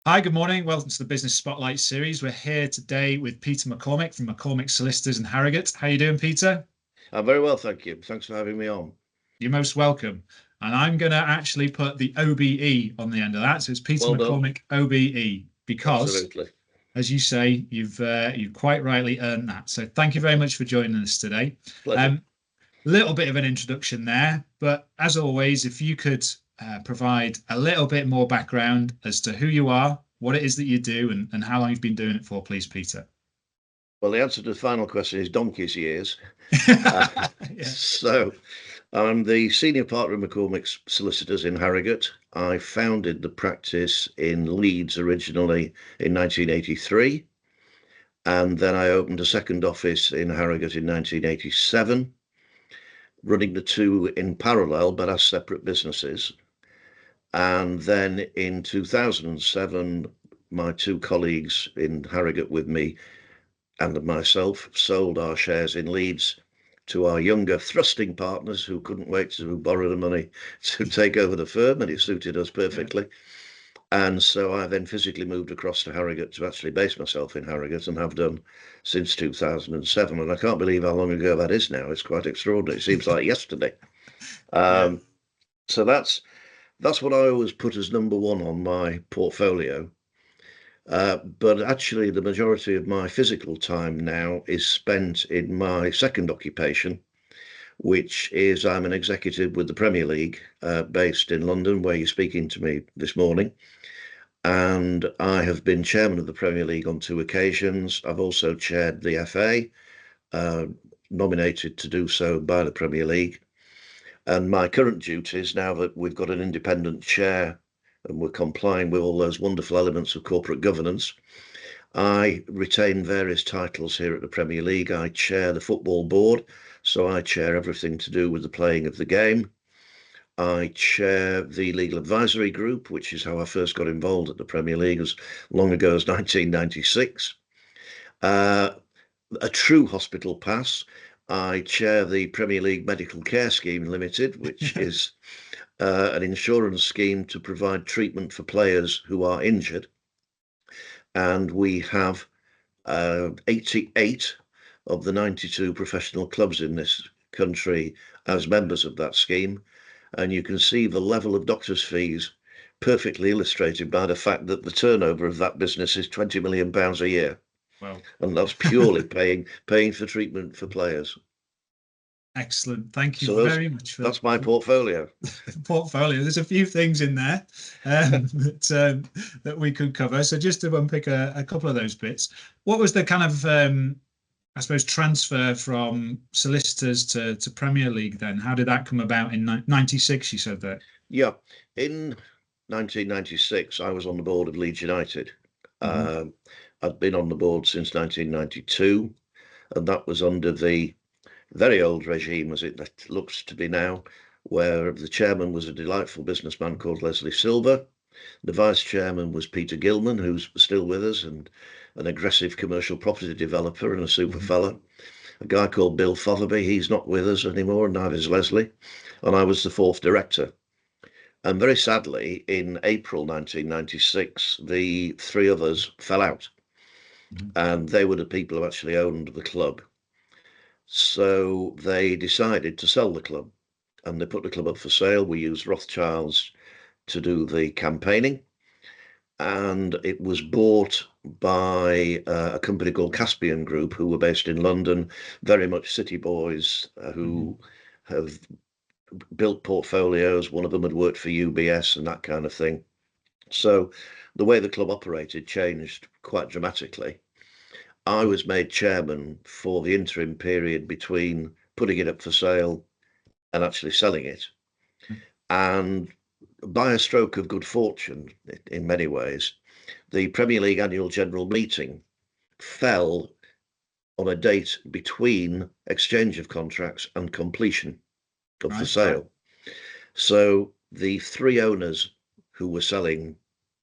Hi, good morning. Welcome to the Business Spotlight series. We're here today with Peter McCormick from McCormicks Solicitors in Harrogate. How are you doing, Peter? I'm very well, thank you. Thanks for having me on. You're most welcome. And I'm going to actually put the OBE on the end of that. So it's Peter Well done. McCormick OBE because, Absolutely. as you say, you've quite rightly earned that. So thank you very much for joining us today. Pleasure. Um, Little bit of an introduction there, but as always, if you could provide a little bit more background as to who you are, what it is that you do, and how long you've been doing it for, please, Peter. Well, the answer to the final question is donkey's years. Uh, Yeah. so, I'm the senior partner of McCormick's Solicitors in Harrogate. I founded the practice in Leeds originally in 1983, and then I opened a second office in Harrogate in 1987, running the two in parallel but as separate businesses. And then in 2007, my two colleagues in Harrogate with me and myself sold our shares in Leeds to our younger thrusting partners who couldn't wait to borrow the money to take over the firm, and it suited us Yeah. perfectly. And so I then physically moved across to Harrogate to actually base myself in Harrogate and have done since 2007. And I can't believe how long ago that is now. It's quite extraordinary. It seems like yesterday. Yeah. Um, so that's what I always put as number one on my portfolio. But actually, the majority of my physical time now is spent in my second occupation, which is I'm an executive with the Premier League, based in London, where you're speaking to me this morning. And I have been chairman of the Premier League on two occasions. I've also chaired the FA, uh, nominated to do so by the Premier League. And my current duties, now that we've got an independent chair and we're complying with all those wonderful elements of corporate governance, I retain various titles here at the Premier League. I chair the football board, so I chair everything to do with the playing of the game. I chair the legal advisory group, which is how I first got involved at the Premier League as long ago as 1996. Uh, a true hospital pass. I chair the Premier League Medical Care Scheme Limited, which is an insurance scheme to provide treatment for players who are injured. And we have 88 of the 92 professional clubs in this country as members of that scheme. And you can see the level of doctors' fees perfectly illustrated by the fact that the turnover of that business is £20 million a year. Well, And that's purely paying for treatment for players. excellent. Thank you So those very much that's my for portfolio. the portfolio. There's a few things in there that we could cover. So just to unpick a couple of those bits, what was the kind of I suppose transfer from solicitors to Premier League then? How did that come about in '96? You said that. Yeah, in 1996, I was on the board of Leeds United. Mhm. Um, I'd been on the board since 1992, and that was under the very old regime, as it looks to be now, where the chairman was a delightful businessman called Leslie Silver. The vice chairman was Peter Gilman, who's still with us and an aggressive commercial property developer and a super Mhm. fella. A guy called Bill Fotherby, he's not with us anymore, and neither is Leslie. And I was the fourth director. And very sadly, in April 1996, the three of us fell out, Mhm. and they were the people who actually owned the club. So they decided to sell the club, and they put the club up for sale. We used Rothschilds to do the campaigning, and it was bought by a company called Caspian Group, who were based in London, very much city boys Mhm. who have built portfolios. One of them had worked for UBS and that kind of thing. So the way the club operated changed quite dramatically. I was made chairman for the interim period between putting it up for sale and actually selling it. And by a stroke of good fortune, in many ways, the Premier League annual general meeting fell on a date between exchange of contracts and completion of the Right. sale. So the three owners who were selling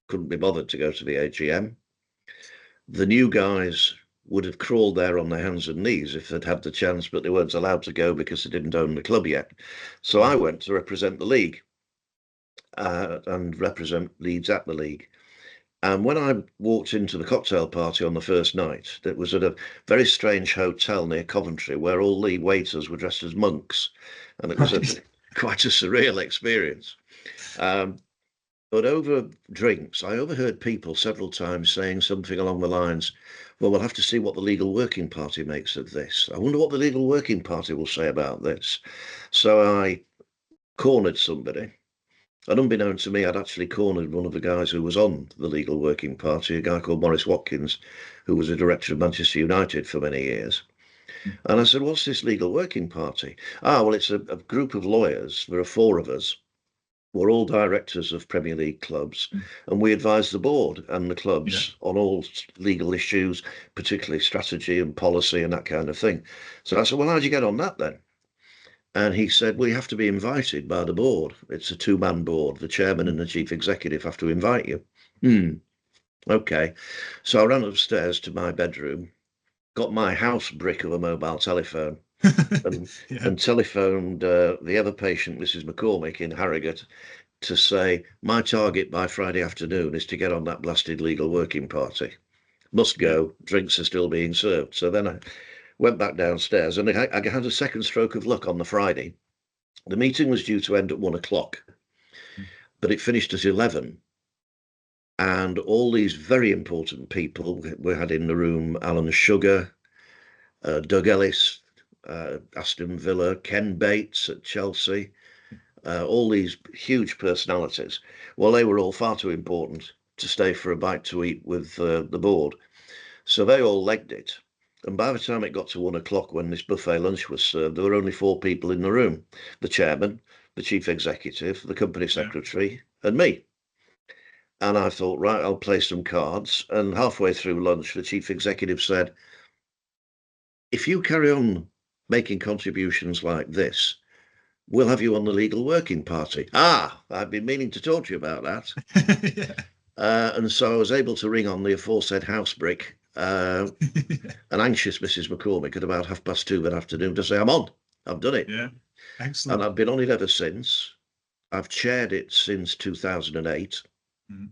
couldn't be bothered to go to the AGM. The new guys would have crawled there on their hands and knees if they'd had the chance, but they weren't allowed to go because they didn't own the club yet. So I Mm. went to represent the league, and represent Leeds at the league. And when I walked into the cocktail party on the first night, that was at a very strange hotel near Coventry, where all the waiters were dressed as monks, and it was Right. quite a surreal experience. Um, but over drinks, I overheard people several times saying something along the lines, "Well, we'll have to see what the Legal Working Party makes of this. I wonder what the Legal Working Party will say about this." So I cornered somebody. And unbeknown to me, I'd actually cornered one of the guys who was on the Legal Working Party, a guy called Maurice Watkins, who was a director of Manchester United for many years. And I said, "What's this Legal Working Party?" "Ah, well, it's a group of lawyers. There are four of us. We're all directors of Premier League clubs, and we advise the board and the Yeah. clubs on all legal issues, particularly strategy and policy and that kind of thing." So I said, "Well, how'd you get on that then?" And he said, "Well, you have to be invited by the board. It's a two-man board. The chairman and the chief executive have to invite you." Okay. So I ran upstairs to my bedroom, got my house brick of a mobile telephone, and Yeah. and telephoned the other patient, Mrs. McCormick in Harrogate, to say my target by Friday afternoon is to get on that blasted Legal Working Party. Must Yeah. go. Drinks are still being served. So then I went back downstairs, and I had a second stroke of luck on the Friday. The meeting was due to end at 1 o'clock, but it finished at 11. And all these very important people we had in the room: Alan Sugar, Doug Ellis, Aston Villa, Ken Bates at Chelsea, all these huge personalities. Well, they were all far too important to stay for a bite to eat with the board. So they all legged it. And by the time it got to 1 o'clock, when this buffet lunch was served, there were only four people in the room: the chairman, the chief executive, the company Yeah. secretary, and me. And I thought, right, I'll play some cards. And halfway through lunch, the chief executive said, "If you carry on making contributions like this, we'll have you on the Legal Working Party." Ah, I've been meaning to talk to you about that. Yeah. And so I was able to ring on the aforesaid house brick, an anxious Mrs. McCormick, at about 2:30 that afternoon to say, "I'm on. I've done it." Yeah. And Excellent. I've been on it ever since. I've chaired it since 2008. Mm.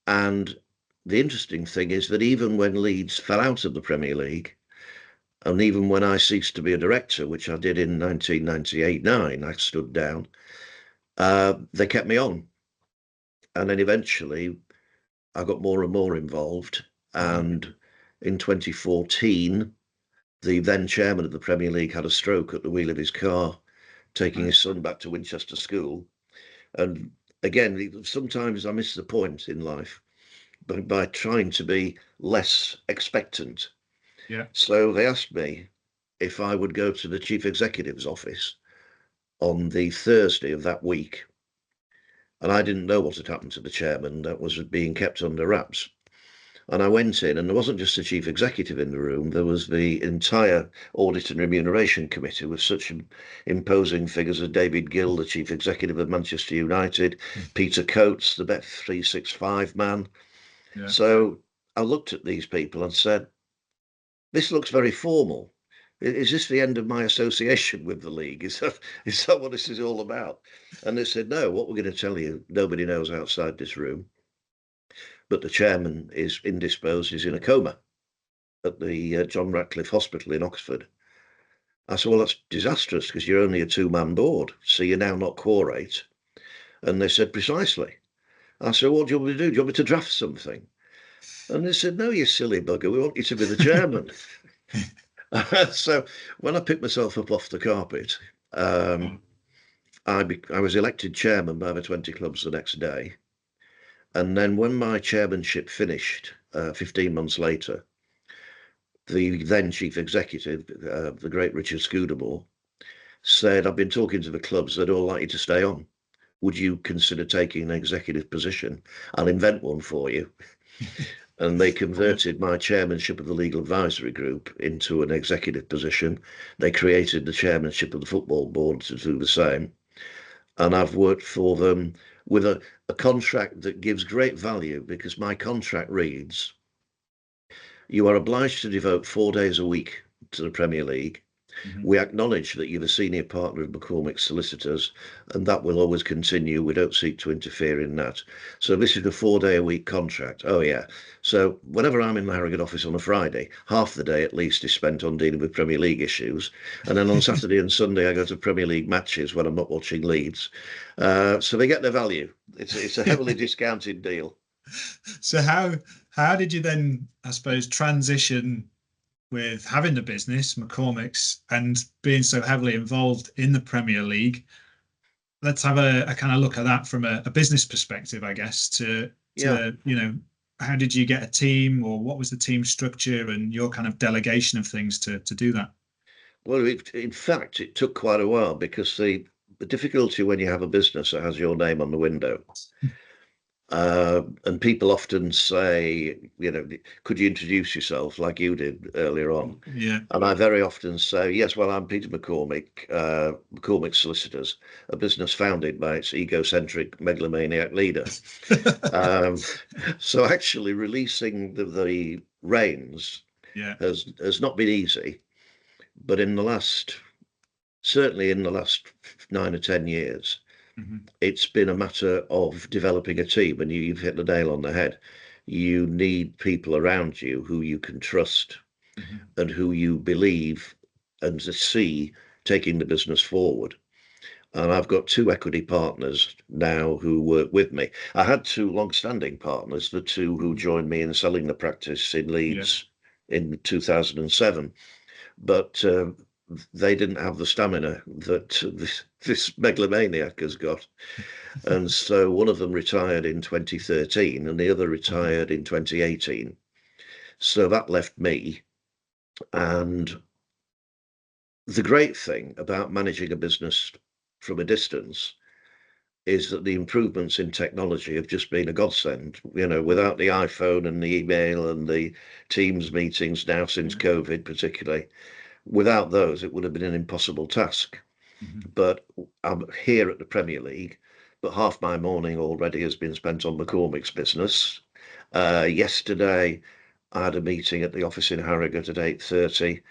And the interesting thing is that even when Leeds fell out of the Premier League, and even when I ceased to be a director, which I did in 1998-9, I stood down, they kept me on. And then eventually I got more and more involved. And in 2014, the then chairman of the Premier League had a stroke at the wheel of his car, taking his son back to Winchester School. And again, sometimes I miss the point in life by trying to be less expectant. Yeah. So they asked me if I would go to the chief executive's office on the Thursday of that week. And I didn't know what had happened to the chairman. That was being kept under wraps. And I went in, and there wasn't just the chief executive in the room, there was the entire audit and remuneration committee, with such imposing figures as David Gill, the chief executive of Manchester United, Peter Coates, the Bet365 man. Yeah. So I looked at these people and said, "This looks very formal. Is this the end of my association with the league? Is that what this is all about?" And they said, "No, what we're going to tell you, nobody knows outside this room, but the chairman is indisposed, is in a coma at the John Ratcliffe Hospital in Oxford." I said, "Well, that's disastrous, because you're only a two-man board, so you're now not quorate." And they said, "Precisely." I said, "What do you want me to do? Do you want me to draft something?" And they said, "No, you silly bugger, we want you to be the chairman." So when I picked myself up off the carpet, um, I was elected chairman by the 20 clubs the next day. And then when my chairmanship finished, 15 months later, the then chief executive, the great Richard Scudamore, said, "I've been talking to the clubs, they'd all like you to stay on. Would you consider taking an executive position? I'll invent one for you." And they Brilliant. converted my chairmanship of the legal advisory group into an executive position. They created the chairmanship of the football board to do the same. And I've worked for them with a contract that gives great value, because my contract reads: "You are obliged to devote 4 days a week to the Premier League. We acknowledge that you're the senior partner of McCormick's solicitors, and that will always continue. We don't seek to interfere in that. So this is a 4-day-a-week contract. Oh yeah. So whenever I'm in the Harrogate office on a Friday, half the day at least is spent on dealing with Premier League issues, and then on Saturday and Sunday I go to Premier League matches when I'm not watching Leeds. So they get their value. It's a heavily discounted deal. So how did you then, I suppose, transition with having the business, McCormicks, and being so heavily involved in the Premier League? Let's have a kind of look at that from a business perspective, I guess, Yeah. how did you get a team, or what was the team structure and your kind of delegation of things to do that? Well, in fact, it took quite a while because the difficulty when you have a business that has your name on the window, and people often say, could you introduce yourself like you did earlier on? Yeah. And I very often say, yes, well, I'm Peter McCormick, McCormick Solicitors, a business founded by its egocentric megalomaniac leader. So actually releasing the reins has not been easy, but certainly in the last 9 or 10 years, it's been a matter of developing a team, and you've hit the nail on the head. You need people around you who you can trust and who you believe and see taking the business forward. And I've got 2 equity partners now who work with me. I had 2 long-standing partners, the 2 who joined me in selling the practice in Leeds in 2007, but they didn't have the stamina that this megalomaniac has got. And so one of them retired in 2013 and the other retired in 2018. So that left me. And the great thing about managing a business from a distance is that the improvements in technology have just been a godsend. Without the iPhone and the email and the Teams meetings now since COVID particularly, without those, it would have been an impossible task. But I'm here at the Premier League, but half my morning already has been spent on McCormick's business. Yesterday, I had a meeting at the office in Harrogate at 8:30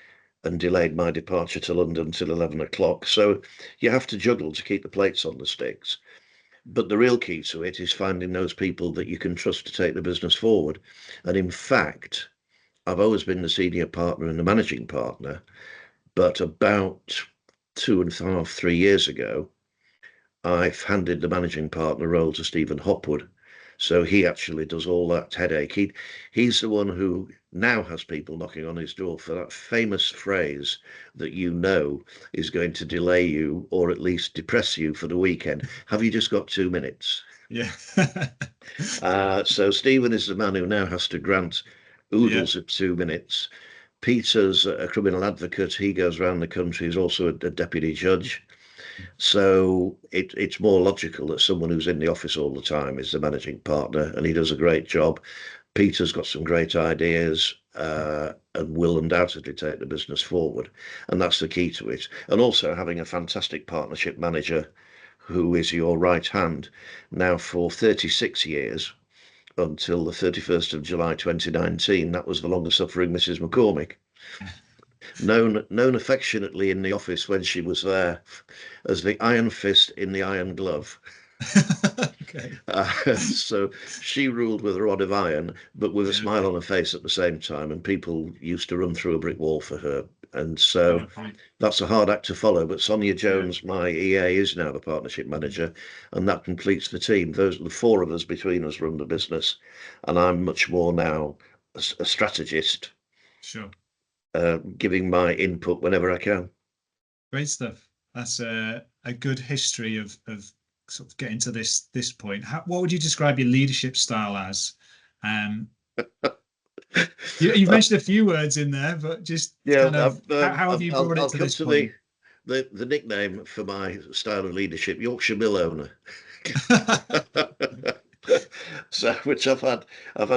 and delayed my departure to London till 11 o'clock. So you have to juggle to keep the plates on the sticks. But the real key to it is finding those people that you can trust to take the business forward. And in fact, I've always been the senior partner and the managing partner, but about 2.5, 3 years ago, I've handed the managing partner role to Stephen Hopwood. So he actually does all that headache. He's the one who now has people knocking on his door for that famous phrase that is going to delay you or at least depress you for the weekend. Have you just got 2 minutes? Yeah. So Stephen is the man who now has to grant oodles of 2 minutes. Peter's a criminal advocate. He goes around the country. He's also a deputy judge. So it's more logical that someone who's in the office all the time is the managing partner, and he does a great job. Peter's got some great ideas and will undoubtedly take the business forward. And that's the key to it. And also having a fantastic partnership manager who is your right hand now for 36 years until the 31st of July 2019. That was the longest suffering Mrs. McCormick. Known affectionately in the office when she was there as the iron fist in the iron glove. Okay. So she ruled with a rod of iron, but with a smile on her face at the same time, and people used to run through a brick wall for her. And so that's a hard act to follow. But Sonia Jones, my EA, is now the partnership manager, and that completes the team. The 4 of us between us run the business, and I'm much more now a strategist. Sure. Giving my input whenever I can. Great stuff. That's a good history of sort of getting to this point. What would you describe your leadership style as? You've mentioned a few words in there, but just kind of how have you brought it to this point? The nickname for my style of leadership, Yorkshire Mill owner. So, which I've had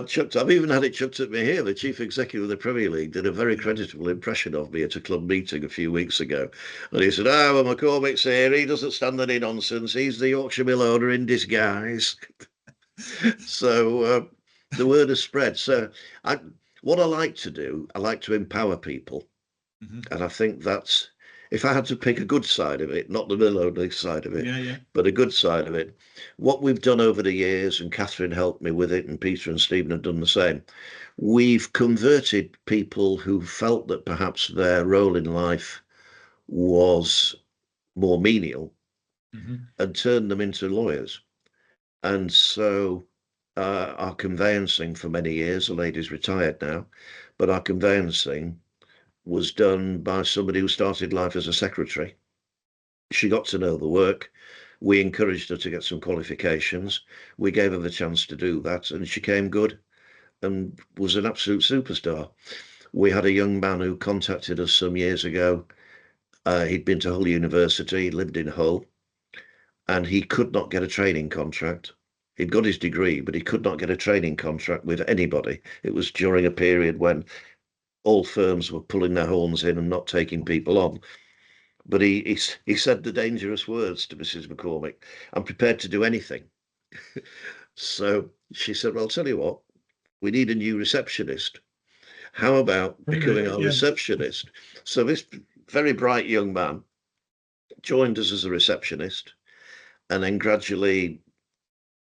chucked. I've even had it chucked at me here. The chief executive of the Premier League did a very creditable impression of me at a club meeting a few weeks ago, and he said, well, McCormick's here. He doesn't stand any nonsense. He's the Yorkshire Mill owner in disguise." So the word has spread. So what I like to do, I like to empower people, and I think that's if I had to pick a good side of it, not the mill-only side of it, Yeah. but a good side of it, what we've done over the years, and Catherine helped me with it, and Peter and Stephen have done the same, we've converted people who felt that perhaps their role in life was more menial and turned them into lawyers. And so our conveyancing for many years, the lady's retired now, but our conveyancing was done by somebody who started life as a secretary. She got to know the work. We encouraged her to get some qualifications. We gave her the chance to do that, and she came good and was an absolute superstar. We had a young man who contacted us some years ago. He'd been to Hull University, lived in Hull, and he could not get a training contract. He'd got his degree, but he could not get a training contract with anybody. It was during a period when all firms were pulling their horns in and not taking people on. But he said the dangerous words to Mrs. McCormick, "I'm prepared to do anything." So she said, "Well, I'll tell you what, we need a new receptionist. How about becoming our receptionist?" So this very bright young man joined us as a receptionist, and then gradually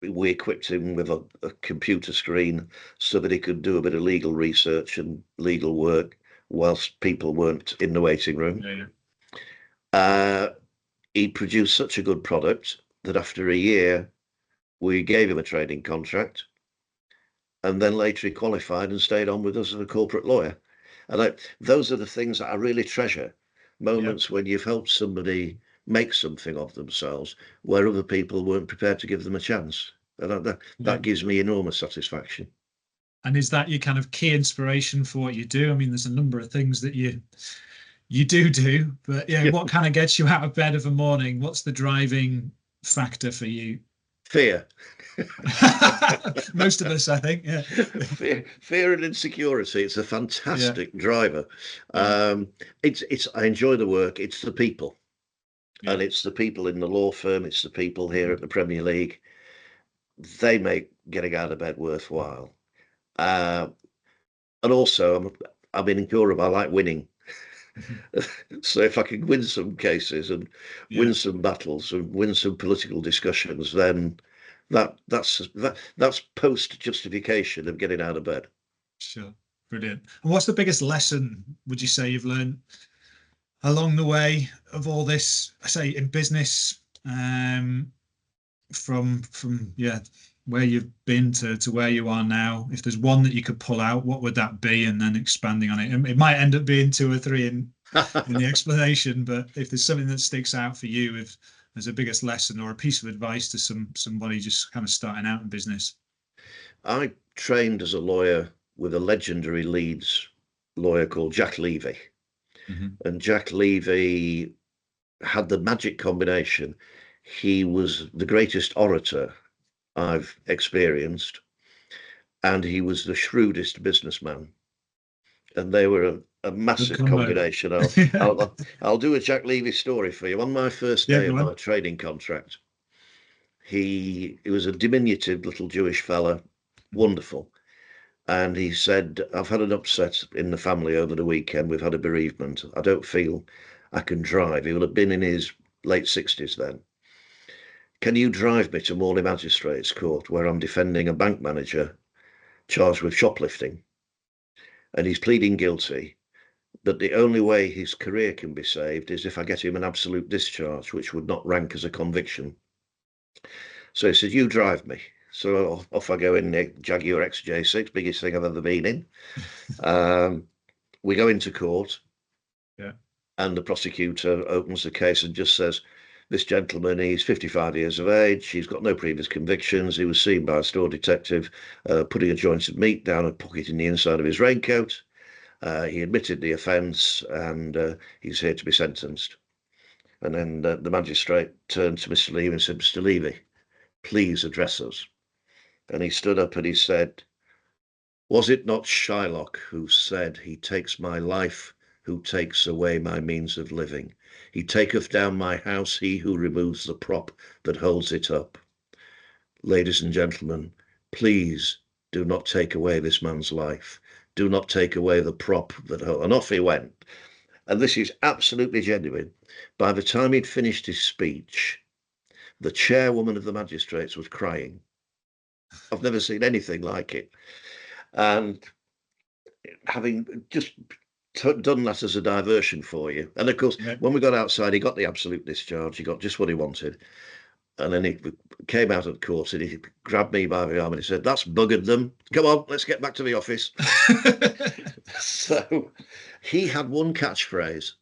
we equipped him with a computer screen so that he could do a bit of legal research and legal work whilst people weren't in the waiting room. He produced such a good product that after a year, we gave him a training contract. And then later he qualified and stayed on with us as a corporate lawyer. And those are the things that I really treasure. Moments when you've helped somebody make something of themselves where other people weren't prepared to give them a chance. And that gives me enormous satisfaction. And is that your kind of key inspiration for what you do? I mean, there's a number of things that you do, but what kind of gets you out of bed of a morning? What's the driving factor for you? Fear. Most of us, I think. Yeah. Fear and insecurity. It's a fantastic driver. It's I enjoy the work. It's the people. And it's the people in the law firm. It's the people here at the Premier League. They make getting out of bed worthwhile. And also, I'm incurable. I like winning. So if I can win some cases and win some battles and win some political discussions, then that's post justification of getting out of bed. Sure, brilliant. And what's the biggest lesson would you say you've learned along the way of all this? I say in business, from where you've been to where you are now. If there's one that you could pull out, what would that be? And then expanding on it. It might end up being 2 or 3 in the explanation, but if there's something that sticks out for you, if there's a biggest lesson or a piece of advice to somebody just kind of starting out in business. I trained as a lawyer with a legendary Leeds lawyer called Jack Levy. And Jack Levy had the magic combination. He was the greatest orator I've experienced, and he was the shrewdest businessman. And they were a massive combination. I'll do a Jack Levy story for you. On my first day of my training contract, he was a diminutive little Jewish fella, wonderful. And he said, "I've had an upset in the family over the weekend. We've had a bereavement. I don't feel I can drive." He will have been in his late 60s then. "Can you drive me to Morley Magistrates Court, where I'm defending a bank manager charged with shoplifting? And he's pleading guilty, but the only way his career can be saved is if I get him an absolute discharge, which would not rank as a conviction." So he said, "You drive me." So off I go in the Jaguar XJ6, biggest thing I've ever been in. We go into court, and the prosecutor opens the case and just says, "This gentleman, he's 55 years of age. He's got no previous convictions. He was seen by a store detective putting a joint of meat down a pocket in the inside of his raincoat. He admitted the offence, and he's here to be sentenced." And then the magistrate turned to Mr. Levy and said, "Mr. Levy, please address us." And he stood up and he said, "Was it not Shylock who said, 'He takes my life, who takes away my means of living? He taketh down my house, he who removes the prop that holds it up.' Ladies and gentlemen, please do not take away this man's life. Do not take away the prop that holds." And off he went. and this is absolutely genuine, by the time he'd finished his speech, the chairwoman of the magistrates was crying. I've never seen anything like it. And having just done that as a diversion for you. And of course, Yeah. when we got outside, he got the absolute discharge. He got just what he wanted. And then he came out of the court and he grabbed me by the arm and he said, "That's buggered them. Come on, let's get back to the office." So he had one catchphrase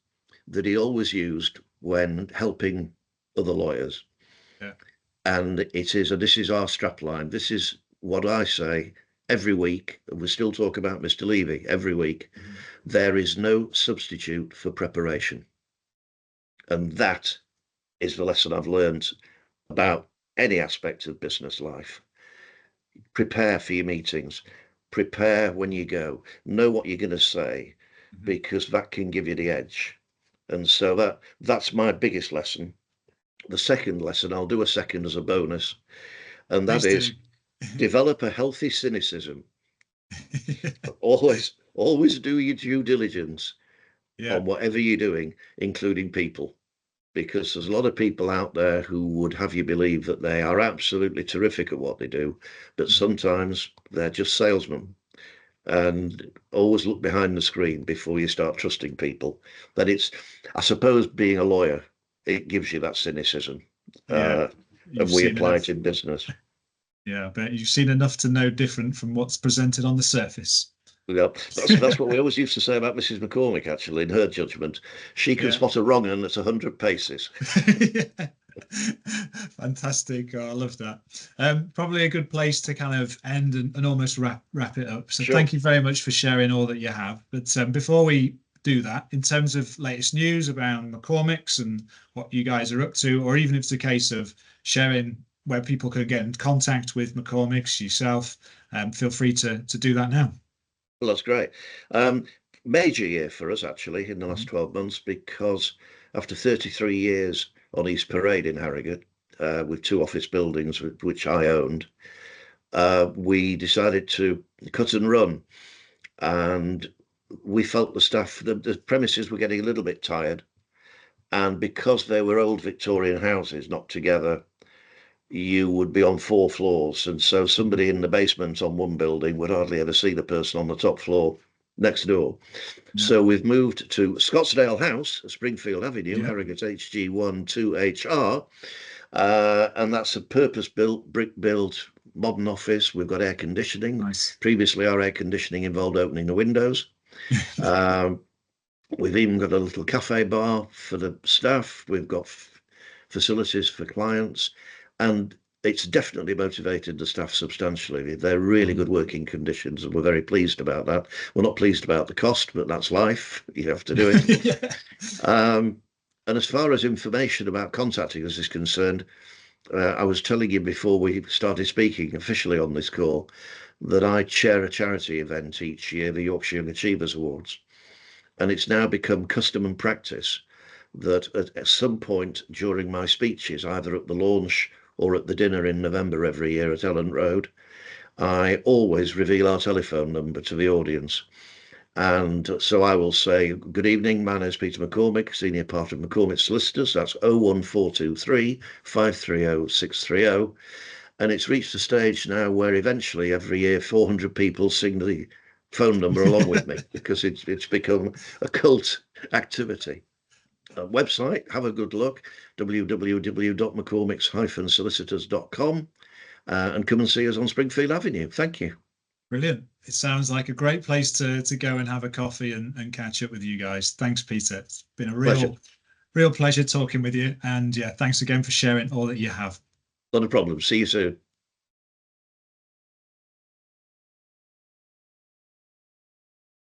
that he always used when helping other lawyers. Yeah. And it is, and this is our strapline. This is what I say every week. We still talk about Mr. Levy every week. Mhm. There is no substitute for preparation. And that is the lesson I've learned about any aspect of business life. Prepare for your meetings, prepare when you go, know what you're going to say, because that can give you the edge. And so that's my biggest lesson. The second lesson, I'll do a second as a bonus, and that Please is develop a healthy cynicism. Always do your due diligence on whatever you're doing, including people, because there's a lot of people out there who would have you believe that they are absolutely terrific at what they do, but sometimes they're just salesmen. And always look behind the screen before you start trusting people. That it's, I suppose, being a lawyer, it gives you that cynicism. Yeah. And we apply it in business. Yeah, I bet you've seen enough to know different from what's presented on the surface. Yeah, that's what we always used to say about Mrs. McCormick, actually, in her judgment. She can spot a wrong un at 100 paces. Yeah. Fantastic. Oh, I love that. Probably a good place to kind of end and almost wrap it up. So Sure. Thank you very much for sharing all that you have. But before we do that, in terms of latest news around McCormicks and what you guys are up to, or even if it's a case of sharing where people can get in contact with McCormicks, yourself, feel free to do that now. Well, that's great. Major year for us, actually, in the last 12 months, because after 33 years on East Parade in Harrogate, with 2 office buildings, which I owned, we decided to cut and run. And we felt the staff, the premises were getting a little bit tired. And because they were old Victorian houses knocked together, you would be on 4 floors. And so somebody in the basement on one building would hardly ever see the person on the top floor next door. Yeah. So we've moved to Scottsdale House, Springfield Avenue, Harrogate HG1 2HR. And that's a purpose-built, brick-built, modern office. We've got air conditioning. Nice. Previously, our air conditioning involved opening the windows. We've even got a little cafe bar for the staff. We've got facilities for clients, and it's definitely motivated the staff substantially. They're really good working conditions, and we're very pleased about that. We're not pleased about the cost, but that's life. You have to do it. Yeah. And as far as information about contacting us is concerned, I was telling you before we started speaking officially on this call that I chair a charity event each year, the Yorkshire Young Achievers Awards. And it's now become custom and practice that at some point during my speeches, either at the launch or at the dinner in November every year at Ellen Road, I always reveal our telephone number to the audience. And so I will say, "Good evening, my name is Peter McCormick, senior partner of McCormick Solicitors." That's 01423 530 630. And it's reached a stage now where eventually every year 400 people sing the phone number along with me, because it's become a cult activity. Website, have a good look, www.mccormicks-solicitors.com, and come and see us on Springfield Avenue. Thank you. Brilliant. It sounds like a great place to go and have a coffee and catch up with you guys. Thanks, Peter. It's been a real pleasure talking with you. And yeah, thanks again for sharing all that you have. Not a problem. See you soon.